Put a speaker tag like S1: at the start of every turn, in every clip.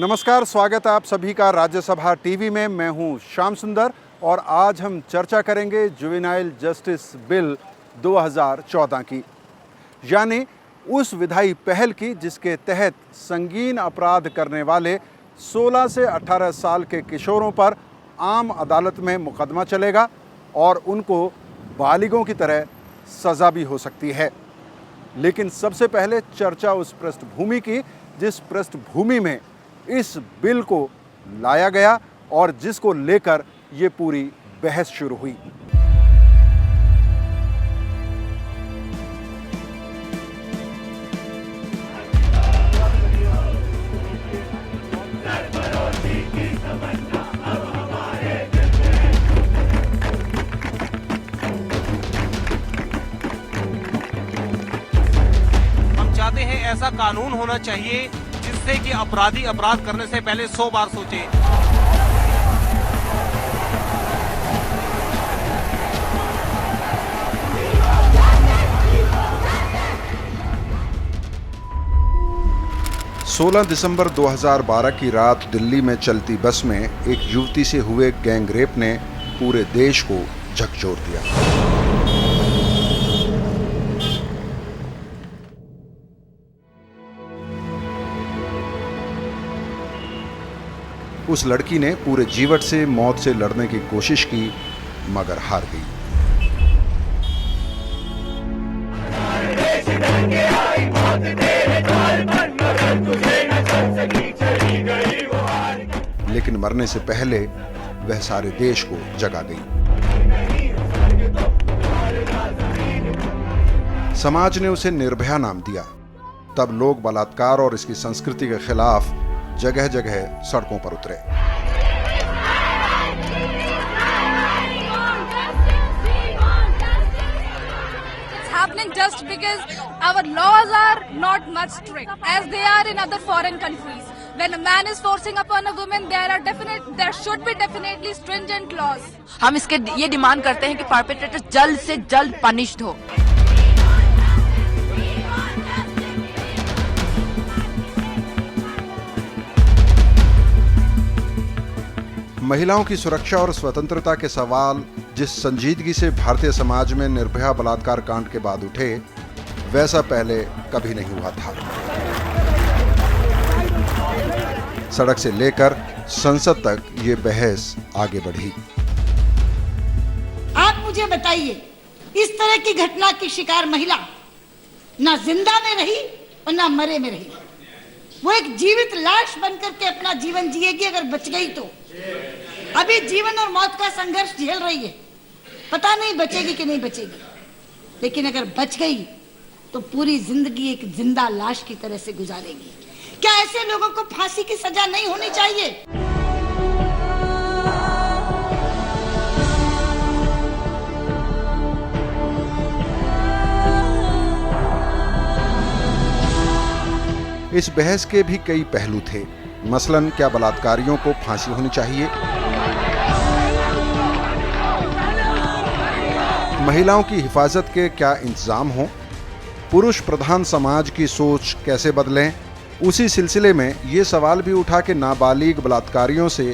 S1: नमस्कार, स्वागत है आप सभी का राज्यसभा टीवी में। मैं हूं श्याम सुंदर और आज हम चर्चा करेंगे जुवेनाइल जस्टिस बिल 2014 की, यानी उस विधायी पहल की जिसके तहत संगीन अपराध करने वाले 16 से 18 साल के किशोरों पर आम अदालत में मुकदमा चलेगा और उनको बालिगों की तरह सज़ा भी हो सकती है। लेकिन सबसे पहले चर्चा उस पृष्ठभूमि की जिस पृष्ठभूमि में इस बिल को लाया गया और जिसको लेकर ये पूरी बहस शुरू हुई।
S2: हम चाहते हैं ऐसा कानून होना चाहिए जिससे कि अपराधी अपराध करने से पहले 100 बार सोचे।
S1: सोलह दिसंबर 2012 की रात दिल्ली में चलती बस में एक युवती से हुए गैंग रेप ने पूरे देश को झकझोर दिया। उस लड़की ने पूरे जीवन से मौत से लड़ने की कोशिश की मगर हार गई। लेकिन मरने से पहले वह सारे देश को जगा गई। समाज ने उसे निर्भया नाम दिया। तब लोग बलात्कार और इसकी संस्कृति के खिलाफ जगह जगह सड़कों पर उतरे।
S3: Happening just because our laws are not much strict as they are in other foreign countries. When a man is forcing upon a woman, there should be definitely stringent laws.
S4: हम इसके ये डिमांड करते हैं कि perpetrator जल्द से जल्द punished हो।
S1: महिलाओं की सुरक्षा और स्वतंत्रता के सवाल जिस संजीदगी से भारतीय समाज में निर्भया बलात्कार कांड के बाद उठे, वैसा पहले कभी नहीं हुआ था। सड़क से लेकर संसद तक ये बहस आगे बढ़ी।
S5: आप मुझे बताइए, इस तरह की घटना की शिकार महिला ना जिंदा में रही और ना मरे में रही। वो एक जीवित लाश बनकर के अपना जीवन जिएगी अगर बच गई तो। अभी जीवन और मौत का संघर्ष झेल रही है, पता नहीं बचेगी कि नहीं बचेगी, लेकिन अगर बच गई तो पूरी जिंदगी एक जिंदा लाश की तरह से गुजारेगी। क्या ऐसे लोगों को फांसी की सजा नहीं होनी चाहिए?
S1: इस बहस के भी कई पहलू थे। मसलन क्या बलात्कारियों को फांसी होनी चाहिए? महिलाओं की हिफाजत के क्या इंतजाम हों? पुरुष प्रधान समाज की सोच कैसे बदलें? उसी सिलसिले में ये सवाल भी उठा कि नाबालिग बलात्कारियों से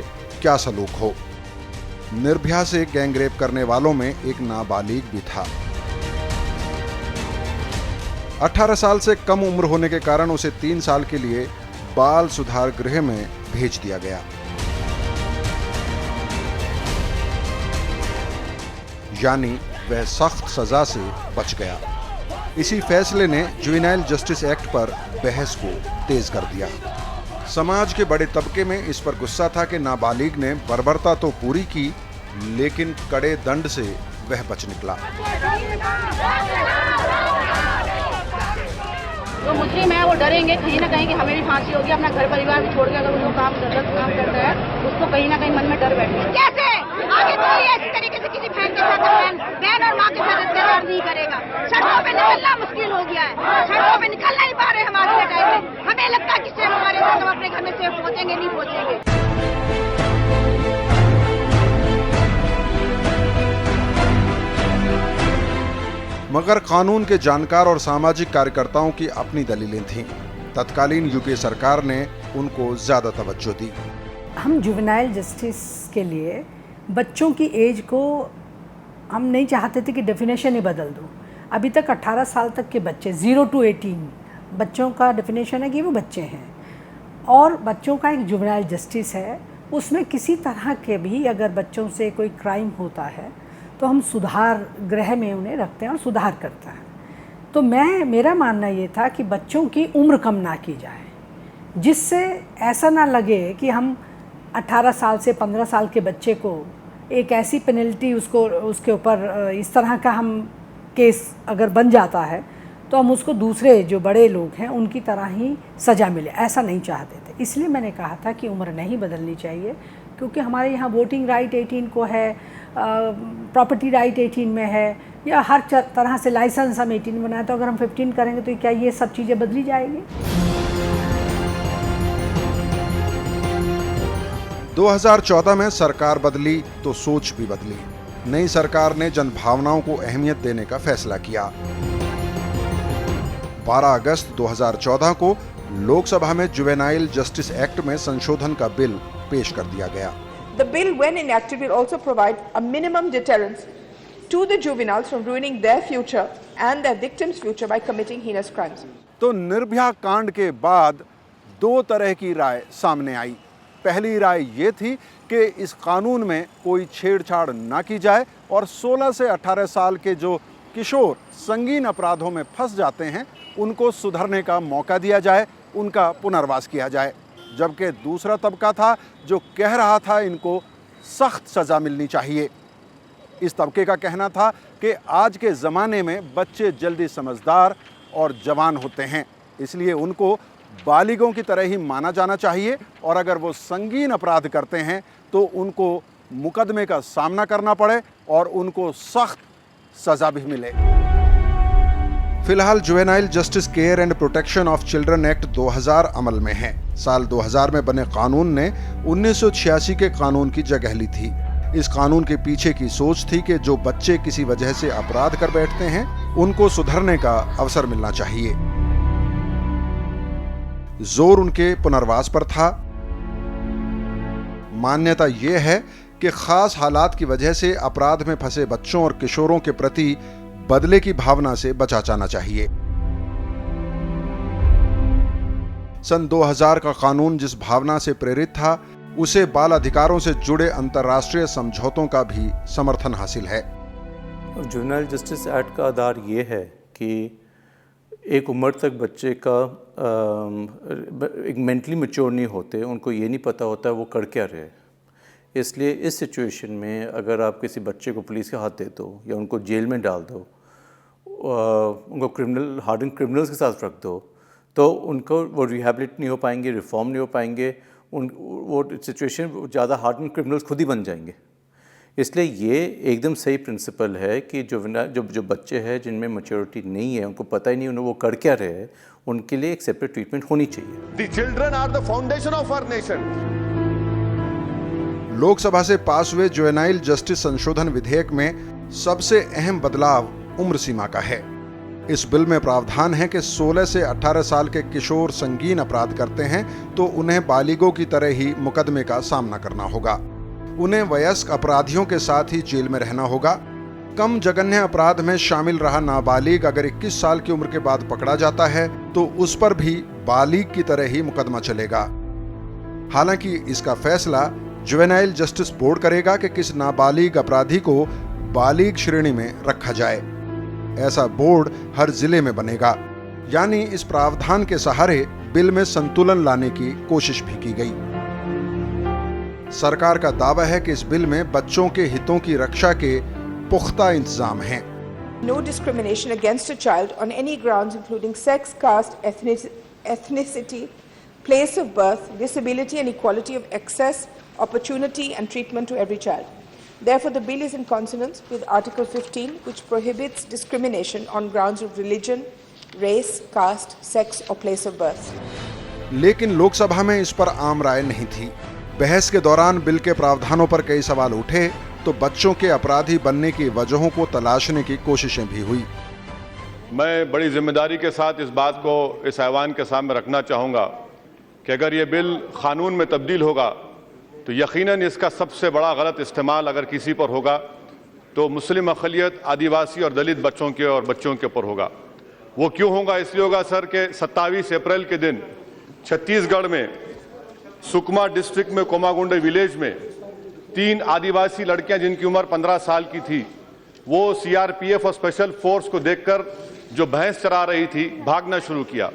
S1: क्या सलूक हो। निर्भया से गैंग रेप करने वालों में एक नाबालिग भी था। 18 साल से कम उम्र होने के कारण उसे 3 साल के लिए बाल सुधार गृह में भेज दिया गया। यानी वह सख्त सजा से बच गया। इसी फैसले ने जुवेनाइल जस्टिस एक्ट पर बहस को तेज कर दिया। समाज के बड़े तबके में इस पर गुस्सा था कि नाबालिग ने बर्बरता तो पूरी की, लेकिन कड़े दंड से वह बच निकला।
S6: जो मुस्लिम है वो डरेंगे कहीं ना कहीं कि हमें भी फांसी होगी। अपना घर परिवार भी छोड़ के अगर वो काम करता है उसको कहीं ना कहीं मन में डर बैठे। कैसे आगे चलिए इस तरीके से किसी बहन के साथ बहन और माँ के साथ अत्याचार नहीं करेगा। सड़कों पे निकलना मुश्किल हो गया है, सड़कों पे निकल नहीं पा रहे हम आज के टाइम में। हमें लगता है कि सेफ हमारे साथ हम अपने घर में सेफ पहुंचेंगे नहीं पहुंचेंगे।
S1: मगर कानून के जानकार और सामाजिक कार्यकर्ताओं की अपनी दलीलें थीं। तत्कालीन यूपीए सरकार ने उनको ज़्यादा तवज्जो दी।
S7: हम जुवेनाइल जस्टिस के लिए बच्चों की एज को हम नहीं चाहते थे कि डेफिनेशन ही बदल दो। अभी तक 18 साल तक के बच्चे 0 to 18 बच्चों का डेफिनेशन है कि वो बच्चे हैं, और बच्चों का एक जुवेनाइल जस्टिस है। उसमें किसी तरह के भी अगर बच्चों से कोई क्राइम होता है तो हम सुधार गृह में उन्हें रखते हैं और सुधार करता है। तो मेरा मानना ये था कि बच्चों की उम्र कम ना की जाए, जिससे ऐसा ना लगे कि हम 18 साल से 15 साल के बच्चे को एक ऐसी पेनल्टी उसके ऊपर इस तरह का हम केस अगर बन जाता है तो हम उसको दूसरे जो बड़े लोग हैं उनकी तरह ही सज़ा मिले, ऐसा नहीं चाहते थे। इसलिए मैंने कहा था कि उम्र नहीं बदलनी चाहिए, क्योंकि हमारे यहाँ वोटिंग राइट 18 को है, प्रॉपर्टी राइट 18 में है, या हर तरह से लाइसेंस हम 18 बनाए, तो अगर हम 15 करेंगे तो क्या ये सब चीज़ें बदली जाएंगी?
S1: 2014 में सरकार बदली तो सोच भी बदली। नई सरकार ने जनभावनाओं को अहमियत देने का फैसला किया। 12 अगस्त 2014 को लोकसभा में जुवेनाइल जस्टिस एक्ट में संशोधन का बिल पेश कर दिया गया।
S8: The bill, when enacted, will also provide a minimum deterrence to the juveniles from ruining their future and their victims' future by committing heinous crimes.
S1: तो निर्भया कांड के बाद दो तरह की राय सामने आई। पहली राय ये थी कि इस कानून में कोई छेड़छाड़ ना की जाए और 16 से 18 साल के जो किशोर संगीन अपराधों में फंस जाते हैं उनको सुधरने का मौका दिया जाए, उनका पुनर्वास किया जाए। जबकि दूसरा तबका था जो कह रहा था इनको सख्त सज़ा मिलनी चाहिए। इस तबके का कहना था कि आज के ज़माने में बच्चे जल्दी समझदार और जवान होते हैं, इसलिए उनको बालिगों की तरह ही माना जाना चाहिए, और अगर वो संगीन अपराध करते हैं तो उनको मुकदमे का सामना करना पड़े और उनको सख्त सज़ा भी मिले। फिलहाल juvenile justice care and protection of children act 2000 अमल में है। साल 2000 में बने कानून ने 1986 के कानून की जगह ली थी। इस कानून के पीछे की सोच थी कि जो बच्चे किसी वजह से अपराध कर बैठते हैं उनको सुधरने का अवसर मिलना चाहिए। जोर उनके पुनर्वास पर था। मान्यता यह है कि खास हालात की वजह से अपराध में फंसे बच्चों और किशोरों के प्रति बदले की भावना से बचा जाना चाहिए। सन 2000 का कानून जिस भावना से प्रेरित था उसे बाल अधिकारों से जुड़े अंतर्राष्ट्रीय समझौतों का भी समर्थन हासिल है।
S9: जुवेनाइल जस्टिस एक्ट का आधार ये है कि एक उम्र तक बच्चे का एक मेंटली मैच्योर नहीं होते, उनको ये नहीं पता होता वो कर क्या रहे। इसलिए इस सिचुएशन में अगर आप किसी बच्चे को पुलिस के हाथ दे दो या उनको जेल में डाल दो, उनको हार्डन क्रिमिनल्स के साथ रख दो, तो उनको वो रिहैबिलिट नहीं हो पाएंगे, रिफॉर्म नहीं हो पाएंगे, वो सिचुएशन ज़्यादा हार्डन क्रिमिनल्स खुद ही बन जाएंगे। इसलिए ये एकदम सही प्रिंसिपल है कि जो बच्चे हैं जिनमें मैच्योरिटी नहीं है, उनको पता ही नहीं उन्हें वो कर क्या रहे हैं, उनके लिए एक सेपरेट ट्रीटमेंट होनी चाहिए।
S10: The children are the foundation of our nation.
S1: Lok Sabha से पास हुए जुवेनाइल जस्टिस संशोधन विधेयक में सबसे अहम बदलाव उम्र सीमा का है। इस बिल में प्रावधान है कि 16 से 18 साल के किशोर संगीन अपराध करते हैं तो उन्हें बालिगों की तरह ही मुकदमे का सामना करना होगा। उन्हें वयस्क अपराधियों के साथ ही जेल में रहना होगा। कम जघन्य अपराध में शामिल रहा नाबालिग अगर 21 साल की उम्र के बाद पकड़ा जाता है तो उस पर भी बालिग की तरह ही मुकदमा चलेगा। हालांकि इसका फैसला जुवेनाइल जस्टिस बोर्ड करेगा कि किस नाबालिग अपराधी को बालिग श्रेणी में रखा जाए। ऐसा बोर्ड हर जिले में बनेगा। यानी इस प्रावधान के सहारे बिल में संतुलन लाने की कोशिश भी की गई। सरकार का दावा है कि इस बिल में बच्चों के हितों की रक्षा के पुख्ता इंतजाम हैं।
S8: No discrimination against a child on any grounds including sex, caste, ethnicity, place of birth, disability and equality of access, opportunity and treatment to every child. Therefore, the bill is in consonance with Article 15, which prohibits discrimination on grounds of religion, race, caste, sex or place of birth.
S1: लेकिन लोकसभा में इस पर आम राय नहीं थी। बहस के दौरान बिल के प्रावधानों पर कई सवाल उठे तो बच्चों के अपराधी बनने की वजहों को तलाशने की कोशिशें भी हुई।
S10: मैं बड़ी जिम्मेदारी के साथ इस बात को इस ऐवान के सामने रखना चाहूँगा कि अगर ये बिल कानून में तब्दील होगा तो यकीनन इसका सबसे बड़ा गलत इस्तेमाल अगर किसी पर होगा तो मुस्लिम अक़लियत, आदिवासी और दलित बच्चों के और बच्चों के ऊपर होगा। वो क्यों होगा? इसलिए होगा सर कि 27 अप्रैल के दिन छत्तीसगढ़ में सुकमा डिस्ट्रिक्ट में कोमागुंडे विलेज में 3 आदिवासी लड़कियां जिनकी उम्र 15 साल की थी, वो सीआरपीएफ और स्पेशल फोर्स को देखकर जो भैंस चरा रही थी भागना शुरू किया।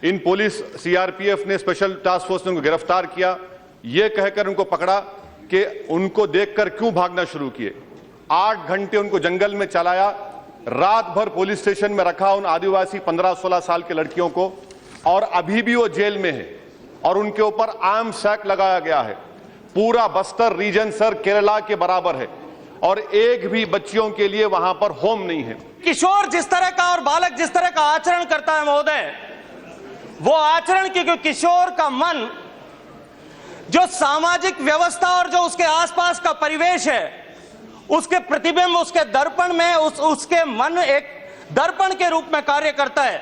S10: इन पुलिस सीआरपीएफ ने, स्पेशल टास्क फोर्स ने उनको गिरफ्तार किया, ये कहकर उनको पकड़ा कि उनको देखकर क्यों भागना शुरू किए। 8 घंटे उनको जंगल में चलाया, रात भर पुलिस स्टेशन में रखा उन आदिवासी 15-16 साल की लड़कियों को, और अभी भी वो जेल में है और उनके ऊपर आर्म्स एक्ट लगाया गया है। पूरा बस्तर रीजन सर केरला के बराबर है और एक भी बच्चियों के लिए वहां पर होम नहीं है।
S11: किशोर जिस तरह का और बालक जिस तरह का आचरण करता है महोदय, वो आचरण क्योंकि किशोर का मन जो सामाजिक व्यवस्था और जो उसके आसपास का परिवेश है उसके प्रतिबिंब, उसके दर्पण में उसके मन एक दर्पण के रूप में कार्य करता है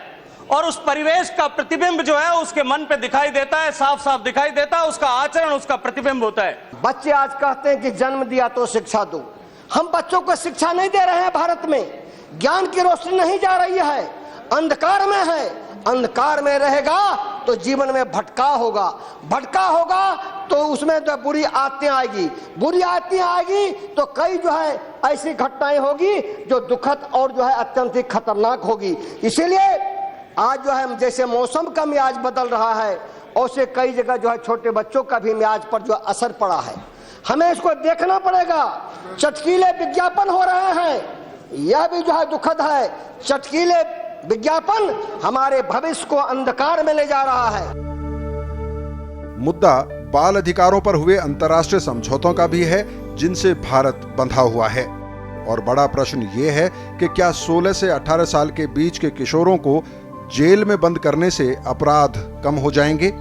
S11: और उस परिवेश का प्रतिबिंब जो है उसके मन पे दिखाई देता है, साफ साफ दिखाई देता है, उसका आचरण उसका प्रतिबिंब होता है।
S12: बच्चे आज कहते हैं कि जन्म दिया तो शिक्षा दो। हम बच्चों को शिक्षा नहीं दे रहे हैं। भारत में ज्ञान की रोशनी नहीं जा रही है, अंधकार में है। अंधकार में रहेगा तो जीवन में भटकाव होगा, भटकाव होगा तो उसमें तो बुरी आदतें आएगी, बुरी आदतें आएगी तो कई जो है ऐसी घटनाएं होगी जो दुखद और जो है अत्यंत ही खतरनाक होगी। इसीलिए आज जो है जैसे मौसम का मियाज बदल रहा है, उससे कई जगह जो है छोटे बच्चों का भी मियाज पर जो असर पड़ा है। हमें इसको देखना पड़ेगा। चटकीले विज्ञापन हो रहे हैं, यह भी जो है दुखद है। चटकीले विज्ञापन हमारे भविष्य को अंधकार में ले जा रहा है।
S1: मुद्दा बाल अधिकारों पर हुए अंतर्राष्ट्रीय समझौतों का भी है जिनसे भारत बंधा हुआ है। और बड़ा प्रश्न ये है कि क्या 16 से 18 साल के बीच के किशोरों को जेल में बंद करने से अपराध कम हो जाएंगे?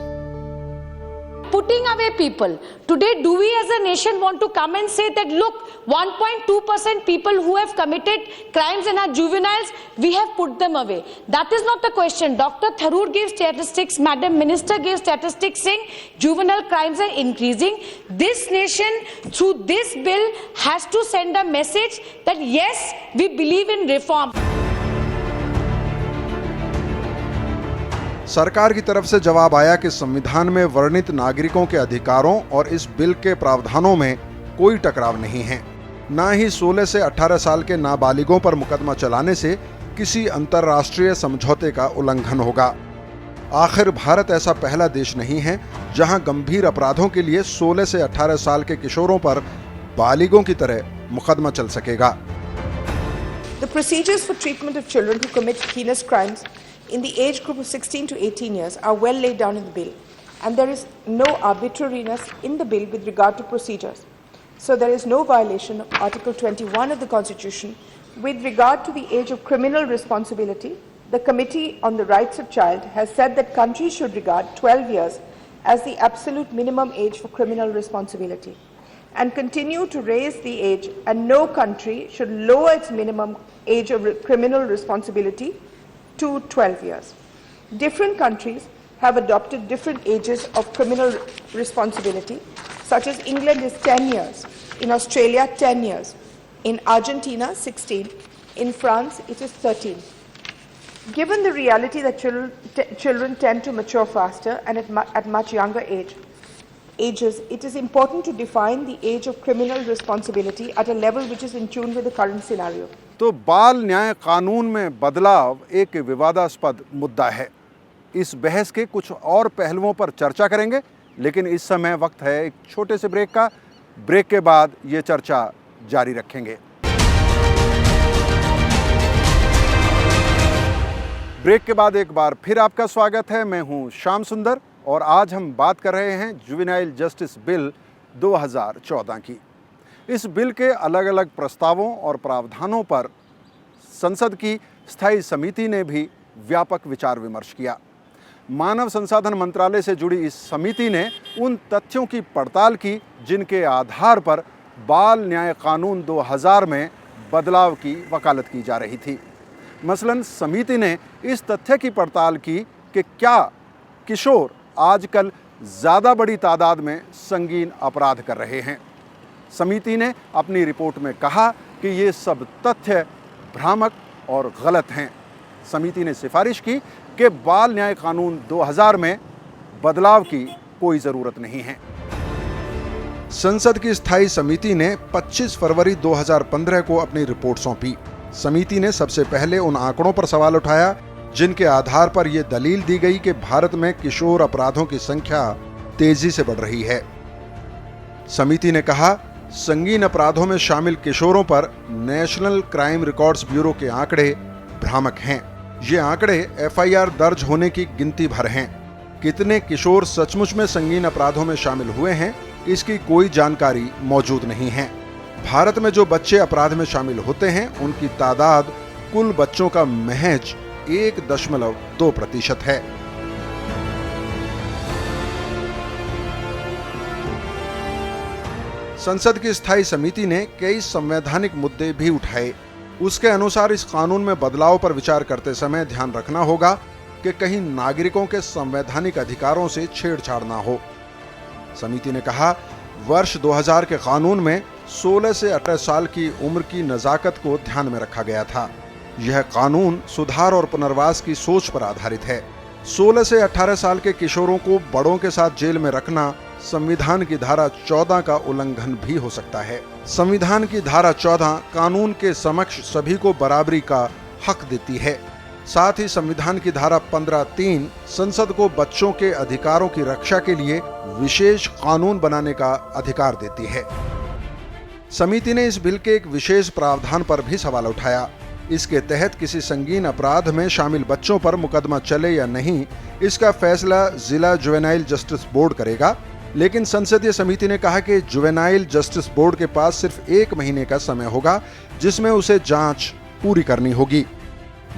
S13: Putting away people. Today, do we as a nation want to come and say that look, 1.2% people who have committed crimes and are juveniles, we have put them away? That is not the question. Dr. Tharoor gave statistics, Madam Minister gave statistics saying juvenile crimes are increasing. This nation, through this bill, has to send a message that yes, we believe in reform.
S1: सरकार की तरफ से जवाब आया कि संविधान में वर्णित नागरिकों के अधिकारों और इस बिल के प्रावधानों में कोई टकराव नहीं है। न ही 16 से 18 साल के नाबालिगों पर मुकदमा चलाने से किसी अंतर्राष्ट्रीय समझौते का उल्लंघन होगा। आखिर भारत ऐसा पहला देश नहीं है जहां गंभीर अपराधों के लिए 16 से 18 साल के किशोरों पर बालिगों की तरह मुकदमा चल सकेगा।
S8: The procedures for treatment of children who commit heinous crimes in the age group of 16 to 18 years are well laid down in the bill, and there is no arbitrariness in the bill with regard to procedures. So there is no violation of Article 21 of the Constitution with regard to the age of criminal responsibility. The Committee on the Rights of Child has said that countries should regard 12 years as the absolute minimum age for criminal responsibility and continue to raise the age, and no country should lower its minimum age of criminal responsibility to 12 years. Different countries have adopted different ages of criminal responsibility, such as England is 10 years, in Australia 10 years, in Argentina 16, in France it is 13. Given the reality that children tend to mature faster and at much younger ages, it is important to define the age of criminal responsibility at a level which is in tune with the current scenario.
S1: तो बाल न्याय कानून में बदलाव एक विवादास्पद मुद्दा है। इस बहस के कुछ और पहलुओं पर चर्चा करेंगे, लेकिन इस समय वक्त है एक छोटे से ब्रेक का। ब्रेक के बाद ये चर्चा जारी रखेंगे। ब्रेक के बाद एक बार फिर आपका स्वागत है। मैं हूं श्याम सुंदर और आज हम बात कर रहे हैं जुवेनाइल जस्टिस बिल 2014 की। इस बिल के अलग अलग प्रस्तावों और प्रावधानों पर संसद की स्थायी समिति ने भी व्यापक विचार विमर्श किया। मानव संसाधन मंत्रालय से जुड़ी इस समिति ने उन तथ्यों की पड़ताल की जिनके आधार पर बाल न्याय कानून 2000 में बदलाव की वकालत की जा रही थी। मसलन समिति ने इस तथ्य की पड़ताल की कि क्या किशोर आजकल ज़्यादा बड़ी तादाद में संगीन अपराध कर रहे हैं। समिति ने अपनी रिपोर्ट में कहा कि ये सब तथ्य भ्रामक और गलत हैं। समिति ने सिफारिश की कि बाल न्याय कानून 2000 में बदलाव की कोई ज़रूरत नहीं है। संसद की स्थायी समिति ने 25 फरवरी 2015 को अपनी रिपोर्ट सौंपी। समिति ने सबसे पहले उन आंकड़ों पर सवाल उठाया जिनके आधार पर यह दलील दी गई कि भारत में किशोर अपराधों की संख्या तेजी से बढ़ रही है। समिति ने कहा, संगीन अपराधों में शामिल किशोरों पर नेशनल क्राइम रिकॉर्ड्स ब्यूरो के आंकड़े भ्रामक हैं। ये आंकड़े एफआईआर दर्ज होने की गिनती भर हैं। कितने किशोर सचमुच में संगीन अपराधों में शामिल हुए हैं, इसकी कोई जानकारी मौजूद नहीं है। भारत में जो बच्चे अपराध में शामिल होते हैं, उनकी तादाद कुल बच्चों का महज 1.2% है। संसद की स्थायी समिति ने कई संवैधानिक मुद्दे भी उठाए। उसके अनुसार इस कानून में बदलाव पर विचार करते समय ध्यान रखना होगा कि कहीं नागरिकों के संवैधानिक अधिकारों से छेड़छाड़ ना हो। समिति ने कहा, वर्ष 2000 के कानून में 16 से 18 साल की उम्र की नजाकत को ध्यान में रखा गया था। यह कानून सुधार और पुनर्वास की सोच पर आधारित है। 16 से 18 साल के किशोरों को बड़ों के साथ जेल में रखना संविधान की धारा 14 का उल्लंघन भी हो सकता है। संविधान की धारा 14 कानून के समक्ष सभी को बराबरी का हक देती है। साथ ही संविधान की धारा 15(3) संसद को बच्चों के अधिकारों की रक्षा के लिए विशेष कानून बनाने का अधिकार देती है। समिति ने इस बिल के एक विशेष प्रावधान पर भी सवाल उठाया। इसके तहत किसी संगीन अपराध में शामिल बच्चों पर मुकदमा चले या नहीं, इसका फैसला जिला जुवेनाइल जस्टिस बोर्ड करेगा। लेकिन संसदीय समिति ने कहा कि जुवेनाइल जस्टिस बोर्ड के पास सिर्फ 1 महीने का समय होगा जिसमें उसे जांच पूरी करनी होगी।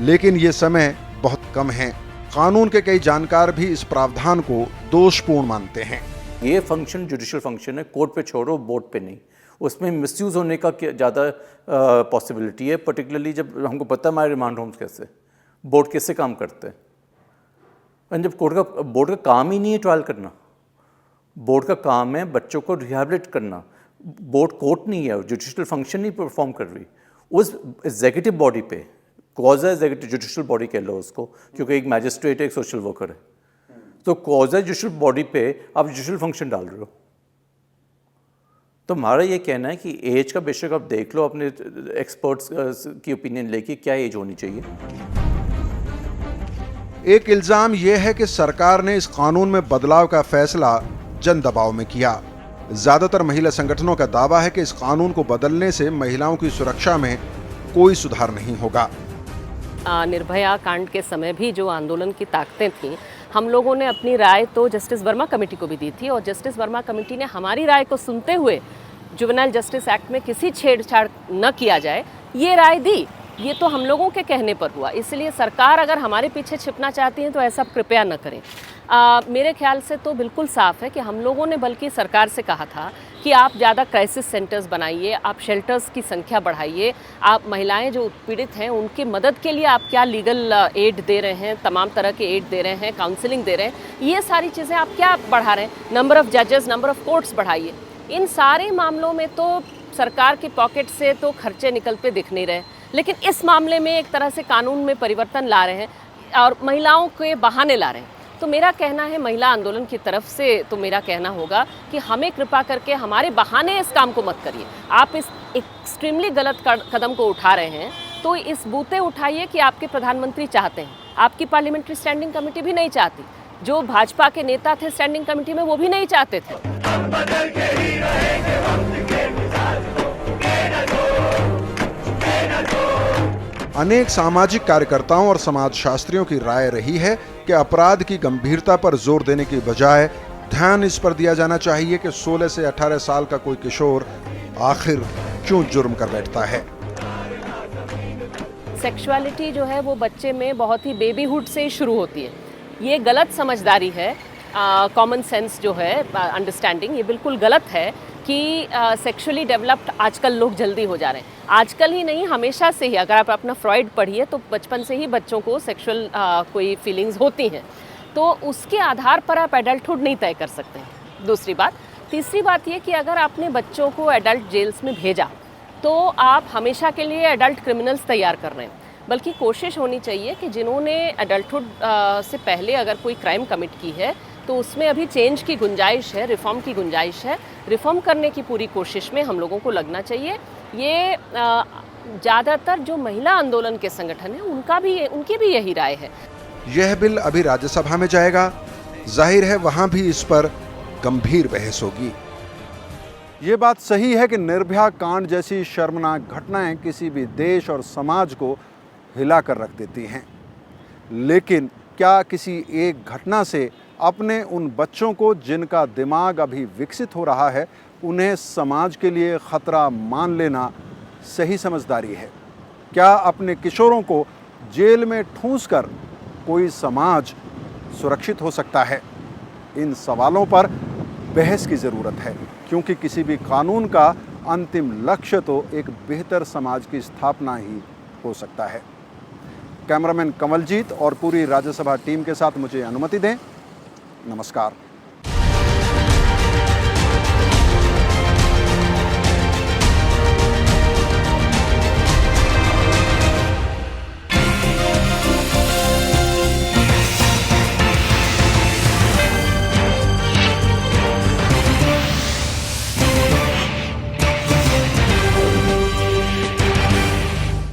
S1: लेकिन ये समय बहुत कम है। कानून के कई जानकार भी इस प्रावधान को दोषपूर्ण मानते हैं।
S9: ये फंक्शन जुडिशियल फंक्शन है, कोर्ट पे छोड़ो, बोर्ड पे नहीं। उसमें मिसयूज़ होने का ज़्यादा पॉसिबिलिटी है, पर्टिकुलरली जब हमको पता है हमारे रिमांड होम्स कैसे, बोर्ड कैसे काम करते हैं। और जब बोर्ड का काम ही नहीं है ट्रायल करना, बोर्ड का काम है बच्चों को रिहैबिलिट करना। बोर्ड कोर्ट नहीं है, जुडिशियल फंक्शन नहीं परफॉर्म कर रही। उस एग्जीक्यूटिव बॉडी पे, कॉजा एग्जीक्यूटिव जुडिशियल बॉडी कह लो उसको, क्योंकि एक मैजिस्ट्रेट एक सोशल वर्कर है, तो कॉजा जुडिशियल बॉडी पे आप जुडिशियल फंक्शन डाल रहे हो। तो हमारा ये कहना है कि एज का बेशक आप देख लो, अपने एक्सपर्ट्स की ओपिनियन लेके क्या एज होनी चाहिए।
S1: एक इल्जाम यह है कि सरकार ने इस कानून में बदलाव का फैसला जन दबाव में किया। ज्यादातर महिला संगठनों का दावा है कि इस कानून को बदलने से महिलाओं की सुरक्षा में कोई सुधार नहीं होगा।
S14: निर्भया कांड के समय भी जो आंदोलन की ताकतें थीं, हम लोगों ने अपनी राय तो जस्टिस वर्मा कमेटी को भी दी थी और जस्टिस वर्मा कमेटी ने हमारी राय को सुनते हुए जुवेनाइल जस्टिस एक्ट में किसी छेड़छाड़ न किया जाए ये राय दी। ये तो हम लोगों के कहने पर हुआ, इसलिए सरकार अगर हमारे पीछे छिपना चाहती है तो ऐसा कृपया न करें। मेरे ख्याल से तो बिल्कुल साफ है कि हम लोगों ने बल्कि सरकार से कहा था कि आप ज़्यादा क्राइसिस सेंटर्स बनाइए, आप शेल्टर्स की संख्या बढ़ाइए, आप महिलाएं जो उत्पीड़ित हैं उनकी मदद के लिए आप क्या लीगल एड दे रहे हैं, तमाम तरह के एड दे रहे हैं, काउंसलिंग दे रहे हैं, ये सारी चीज़ें आप क्या बढ़ा रहे हैं। नंबर ऑफ़ जजेस, नंबर ऑफ़ कोर्ट्स बढ़ाइए। इन सारे मामलों में तो सरकार की पॉकेट से तो खर्चे निकलते दिख नहीं रहे, लेकिन इस मामले में एक तरह से कानून में परिवर्तन ला रहे हैं और महिलाओं के बहाने ला रहे हैं। तो मेरा कहना है महिला आंदोलन की तरफ से तो मेरा कहना होगा कि हमें कृपा करके हमारे बहाने इस काम को मत करिए। आप इस एक्सट्रीमली गलत कदम को उठा रहे हैं तो इस बूते उठाइए कि आपके प्रधानमंत्री चाहते हैं, आपकी पार्लियामेंट्री स्टैंडिंग कमेटी भी नहीं चाहती, जो भाजपा के नेता थे स्टैंडिंग कमेटी में वो भी नहीं चाहते थे।
S1: अनेक सामाजिक कार्यकर्ताओं और समाजशास्त्रियों की राय रही है कि अपराध की गंभीरता पर जोर देने की बजाय ध्यान इस पर दिया जाना चाहिए कि 16 से 18 साल का कोई किशोर आखिर क्यों जुर्म कर बैठता है।
S14: सेक्सुअलिटी जो है वो बच्चे में बहुत ही बेबीहुड से ही शुरू होती है। ये गलत समझदारी है, कॉमन सेंस जो है, अंडरस्टैंडिंग, ये बिल्कुल गलत है कि सेक्सुअली डेवलप्ड आजकल लोग जल्दी हो जा रहे हैं। आजकल ही नहीं, हमेशा से ही, अगर आप अपना फ्रॉइड पढ़िए तो बचपन से ही बच्चों को सेक्सुअल कोई फीलिंग्स होती हैं। तो उसके आधार पर आप एडल्टहुड नहीं तय कर सकते हैं। दूसरी बात, तीसरी बात ये कि अगर आपने बच्चों को एडल्ट जेल्स में भेजा तो आप हमेशा के लिए एडल्ट क्रिमिनल्स तैयार कर रहे हैं, बल्कि कोशिश होनी चाहिए कि जिन्होंने एडल्टहुड से पहले अगर कोई क्राइम कमिट की है तो उसमें अभी चेंज की गुंजाइश है, रिफॉर्म की गुंजाइश है। रिफॉर्म करने की पूरी कोशिश में हम लोगों को लगना चाहिए। ये ज़्यादातर जो महिला आंदोलन के संगठन हैं उनकी भी यही राय है।
S1: यह बिल अभी राज्यसभा में जाएगा, जाहिर है वहां भी इस पर गंभीर बहस होगी। ये बात सही है कि निर्भया कांड जैसी शर्मनाक घटनाएं किसी भी देश और समाज को हिला कर रख देती हैं, लेकिन क्या किसी एक घटना से अपने उन बच्चों को जिनका दिमाग अभी विकसित हो रहा है, उन्हें समाज के लिए खतरा मान लेना सही समझदारी है? क्या अपने किशोरों को जेल में ठूंस कर कोई समाज सुरक्षित हो सकता है? इन सवालों पर बहस की ज़रूरत है, क्योंकि किसी भी कानून का अंतिम लक्ष्य तो एक बेहतर समाज की स्थापना ही हो सकता है। कैमरामैन कमलजीत और पूरी राज्यसभा टीम के साथ मुझे अनुमति दें। नमस्कार।